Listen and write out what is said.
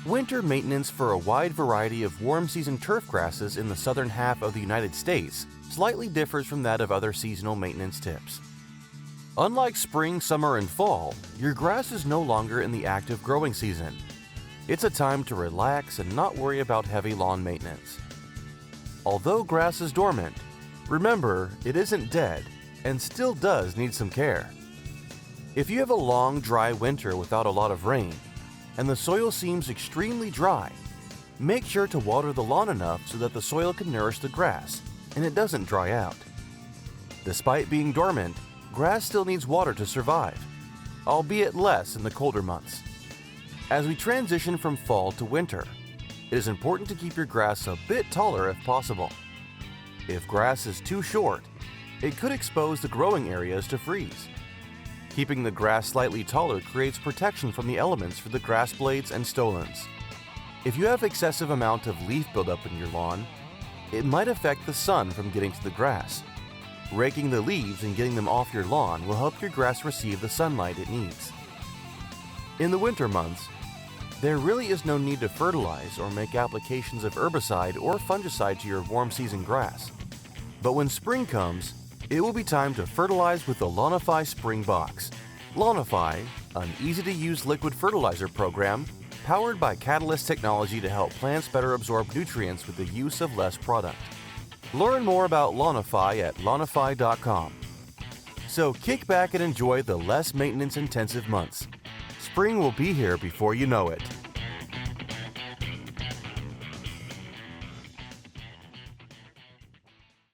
Winter maintenance for a wide variety of warm-season turf grasses in the southern half of the United States slightly differs from that of other seasonal maintenance tips. Unlike spring, summer, and fall, your grass is no longer in the active growing season. It's a time to relax and not worry about heavy lawn maintenance. Although grass is dormant, remember it isn't dead and still does need some care. If you have a long, dry winter without a lot of rain, and the soil seems extremely dry, make sure to water the lawn enough so that the soil can nourish the grass and it doesn't dry out. Despite being dormant, grass still needs water to survive, albeit less in the colder months. As we transition from fall to winter, it is important to keep your grass a bit taller if possible. If grass is too short, it could expose the growing areas to freeze. Keeping the grass slightly taller creates protection from the elements for the grass blades and stolons. If you have excessive amount of leaf buildup in your lawn, it might affect the sun from getting to the grass. Raking the leaves and getting them off your lawn will help your grass receive the sunlight it needs. In the winter months, there really is no need to fertilize or make applications of herbicide or fungicide to your warm season grass. But when spring comes, it will be time to fertilize with the Lawnify Spring Box. Lawnify, an easy-to-use liquid fertilizer program powered by Catalyst technology to help plants better absorb nutrients with the use of less product. Learn more about Lawnify at lawnify.com. So kick back and enjoy the less maintenance-intensive months. Spring will be here before you know it.